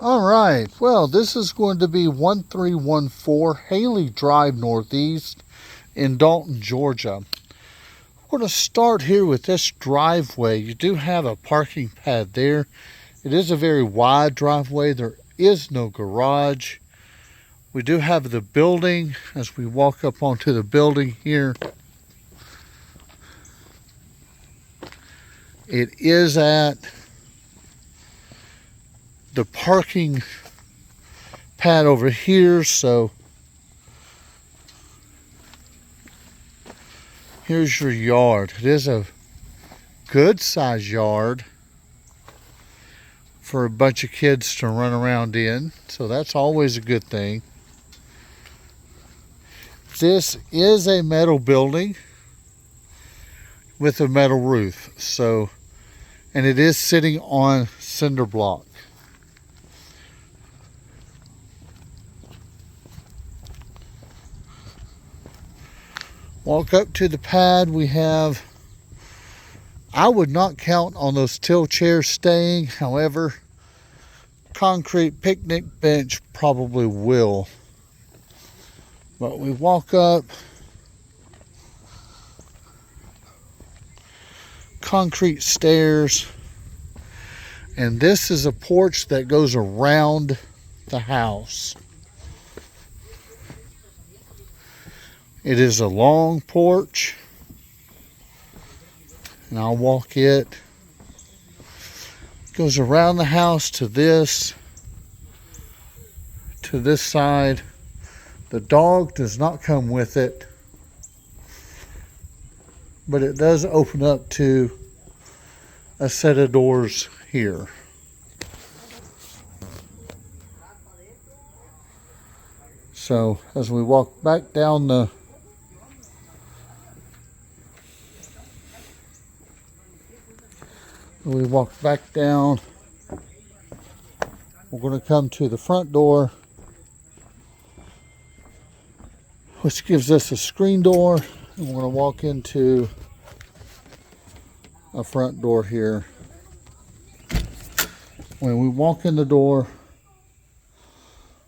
All right, well, this is going to be 1314 Haley Drive Northeast in Dalton, Georgia. We're going to start here with this driveway. You do have a parking pad there. It is a very wide driveway. There is no garage. We do have the building as we walk up onto the building here. It is at the parking pad over here, so here's your yard. It is a good size yard for a bunch of kids to run around in, so that's always a good thing. This is a metal building with a metal roof, and it is sitting on cinder block. Walk up to the pad. We have, I would not count on those tilt chairs staying. However, concrete picnic bench probably will. But we walk up, concrete stairs, and this is a porch that goes around the house. It is a long porch, and I'll walk it. Goes around the house to this side. The dog does not come with it, but it does open up to a set of doors here. So as we walk back down we're going to come to the front door, which gives us a screen door, and we're going to walk into a front door here. When we walk in the door,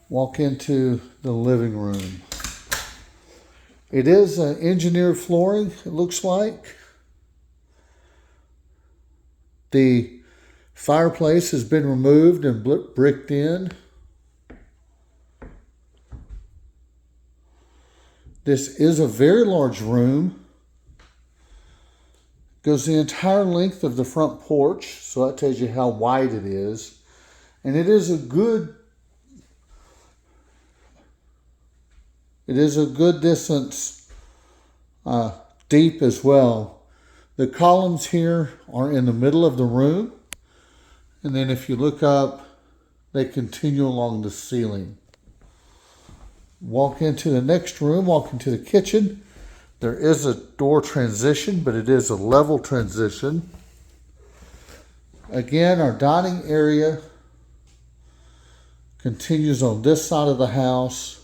walk into the living room. It is engineered flooring, it looks like. The fireplace has been removed and bricked in. This is a very large room. Goes the entire length of the front porch, so that tells you how wide it is. And it is a good distance deep as well. The columns here are in the middle of the room, and then if you look up, they continue along the ceiling. Walk into the next room, walk into the kitchen. There is a door transition, but it is a level transition. Again, our dining area continues on this side of the house.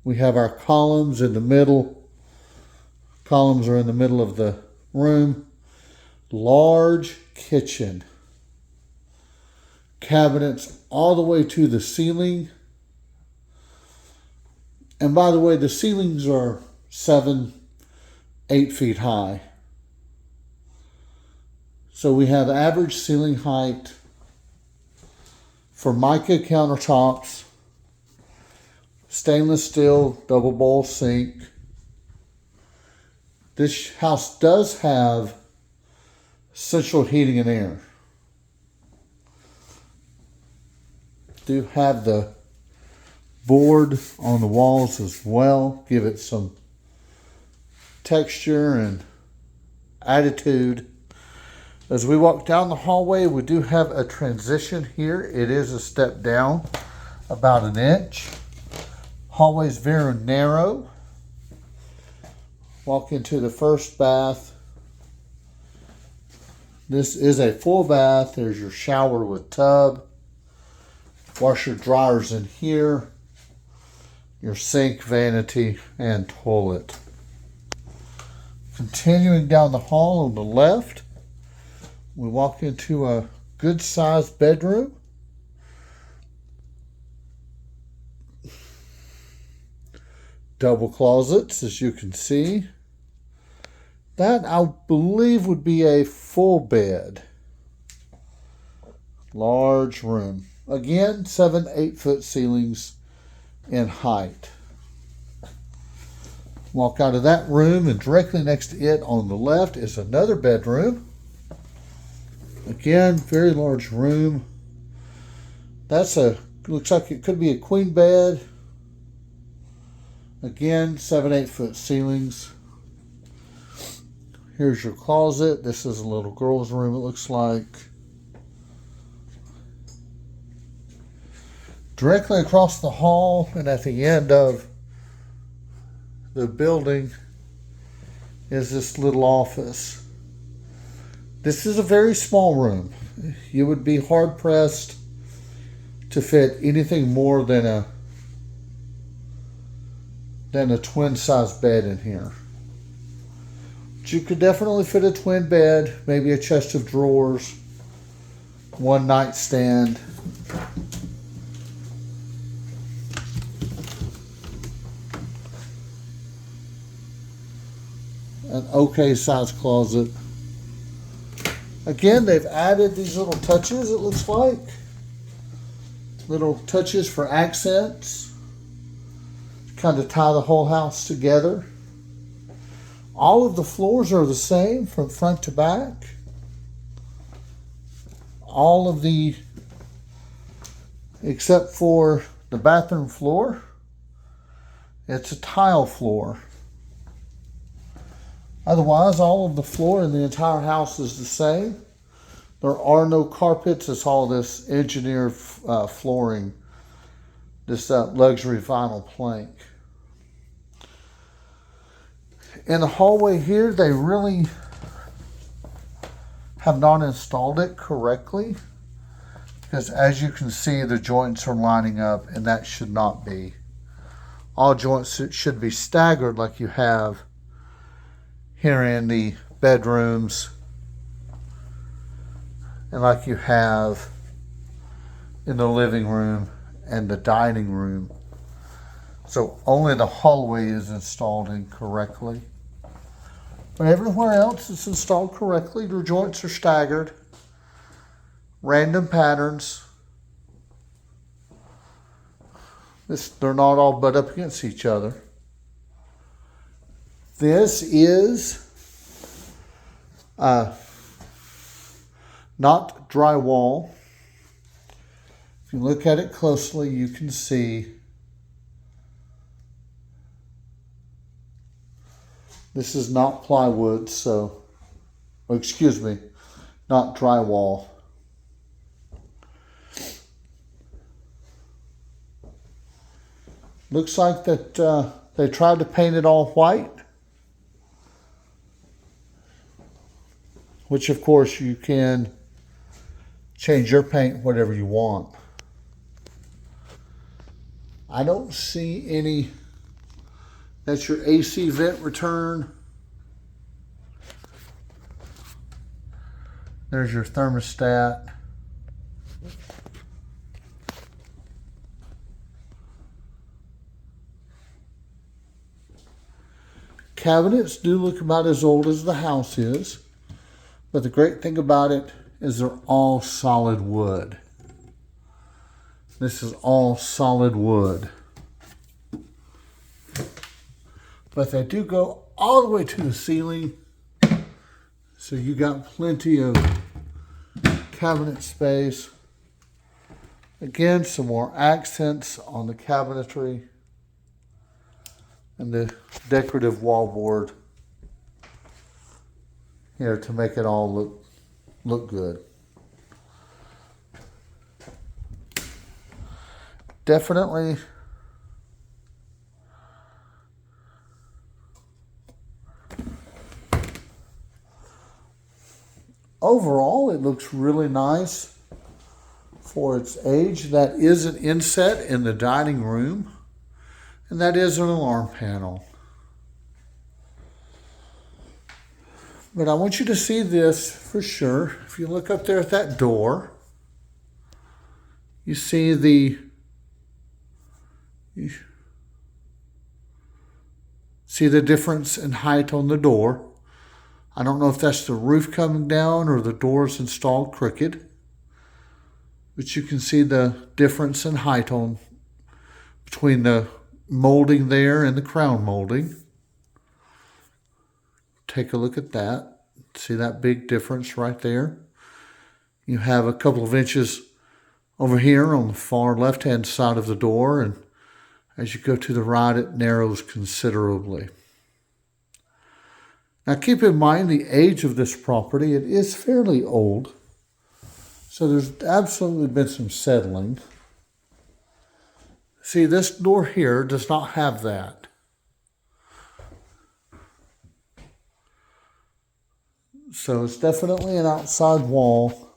We have our columns in the middle. Columns are in the middle of the room. Large kitchen. Cabinets all the way to the ceiling. And by the way, the ceilings are 7-8 feet high. So we have average ceiling height for mica countertops, stainless steel double bowl sink. This house does have central heating and air. Do have the board on the walls as well. Give it some texture and attitude. As we walk down the hallway, we do have a transition here. It is a step down about 1 inch. Hallway is very narrow. Walk into the first bath. This is a full bath. There's your shower with tub. Washer dryers in here. Your sink, vanity, and toilet. Continuing down the hall on the left, we walk into a good sized bedroom. Double closets, as you can see. That, I believe, would be a full bed. Large room. Again, 7-8 foot ceilings in height. Walk out of that room, and directly next to it on the left is another bedroom. Again, very large room. Looks like it could be a queen bed. Again, 7-8 foot ceilings. Here's your closet. This is a little girl's room, it looks like. Directly across the hall and at the end of the building is this little office. This is a very small room. You would be hard pressed to fit anything more than a twin size bed in here. But you could definitely fit a twin bed, maybe a chest of drawers, one nightstand. An okay size closet. Again, they've added these little touches, it looks like. Little touches for accents. Kind of tie the whole house together. All of the floors are the same from front to back. All of the, except for the bathroom floor, it's a tile floor. Otherwise, all of the floor in the entire house is the same. There are no carpets. It's all this engineered flooring, this luxury vinyl plank. In the hallway here, they really have not installed it correctly, because as you can see, the joints are lining up, and that should not be. All joints should be staggered like you have here in the bedrooms and like you have in the living room and the dining room. So only the hallway is installed incorrectly. But everywhere else it's installed correctly. The joints are staggered. Random patterns. They're not all butt up against each other. This is not drywall. If you look at it closely, you can see this is not plywood, not drywall. Looks like that they tried to paint it all white, which of course you can change your paint whatever you want. I don't see any. That's your AC vent return. There's your thermostat. Cabinets do look about as old as the house is, but the great thing about it is they're all solid wood. This is all solid wood. But they do go all the way to the ceiling, so you got plenty of cabinet space. Again, some more accents on the cabinetry and the decorative wallboard here to make it all look good. Definitely overall, it looks really nice for its age. That is an inset in the dining room, and that is an alarm panel. But I want you to see this for sure. If you look up there at that door, you see the difference in height on the door. I don't know if that's the roof coming down or the door's installed crooked, but you can see the difference in height between the molding there and the crown molding. Take a look at that. See that big difference right there? You have a couple of inches over here on the far left-hand side of the door, and as you go to the right, it narrows considerably. Now keep in mind the age of this property. It is fairly old, so there's absolutely been some settling. See, this door here does not have that. So it's definitely an outside wall.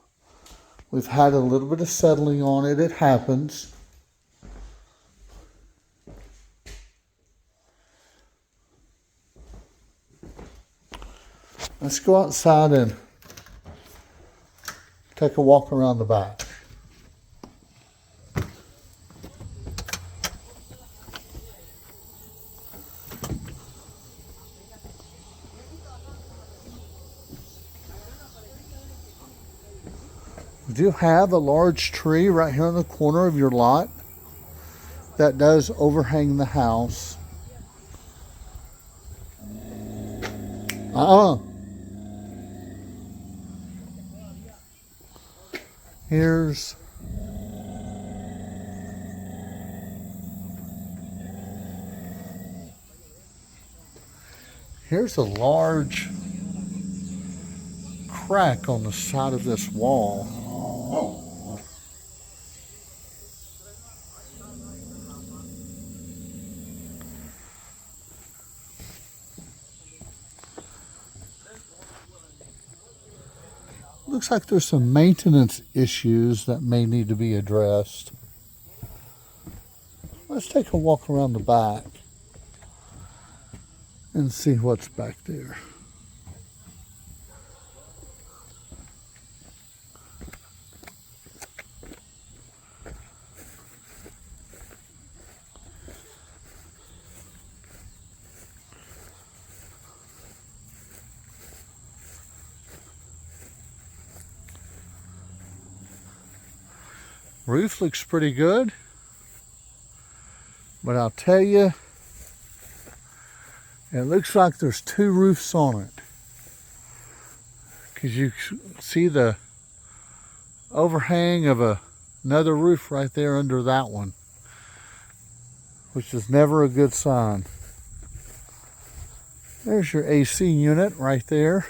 We've had a little bit of settling on it. It happens. Let's go outside and take a walk around the back. You do have a large tree right here in the corner of your lot that does overhang the house. Here's a large crack on the side of this wall. Looks like there's some maintenance issues that may need to be addressed. Let's take a walk around the back and see what's back there. Roof looks pretty good, but I'll tell you, it looks like there's two roofs on it, because you see the overhang of another roof right there under that one, which is never a good sign. There's your AC unit right there.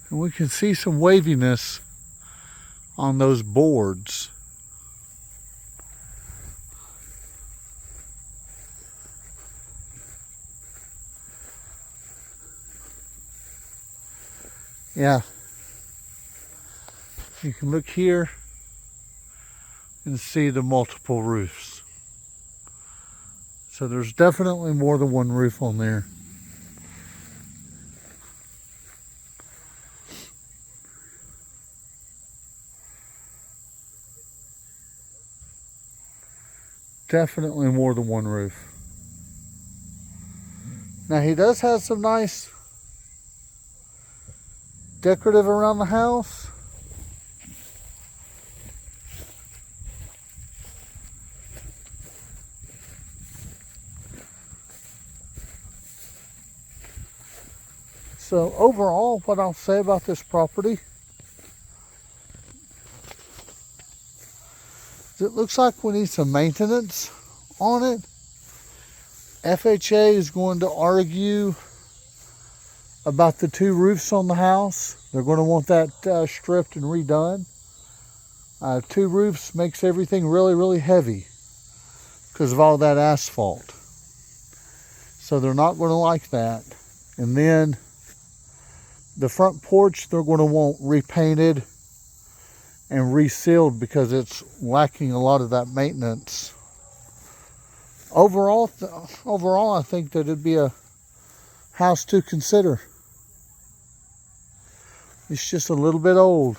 And we can see some waviness on those boards. Yeah. You can look here and see the multiple roofs. So there's definitely more than one roof on there. Definitely more than one roof. Now he does have some nice decorative around the house. So overall, what I'll say about this property, it looks like we need some maintenance on it. FHA is going to argue about the two roofs on the house. They're going to want that stripped and redone. Two roofs makes everything really, really heavy because of all that asphalt. So they're not going to like that. And then the front porch, they're going to want repainted and resealed because it's lacking a lot of that maintenance overall, overall, I think that it'd be a house to consider. It's just a little bit old.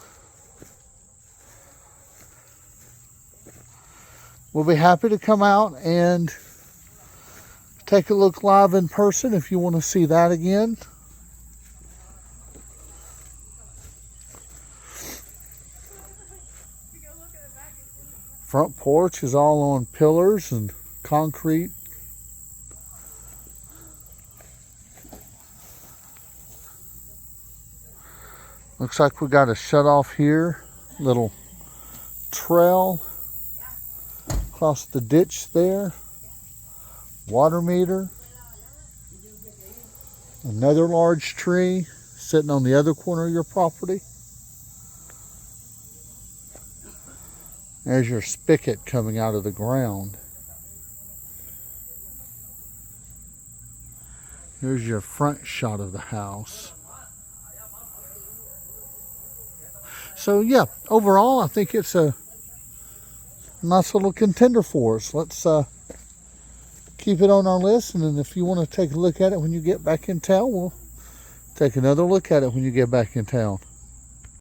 We'll be happy to come out and take a look live in person if you want to see that again. Front porch is all on pillars and concrete. Looks like we got a shut off here, little trail across the ditch there. Water meter. Another large tree sitting on the other corner of your property. There's your spigot coming out of the ground. Here's your front shot of the house. So yeah, overall I think it's a nice little contender for us. Let's keep it on our list, and then if you want to take a look at it when you get back in town, we'll take another look at it when you get back in town.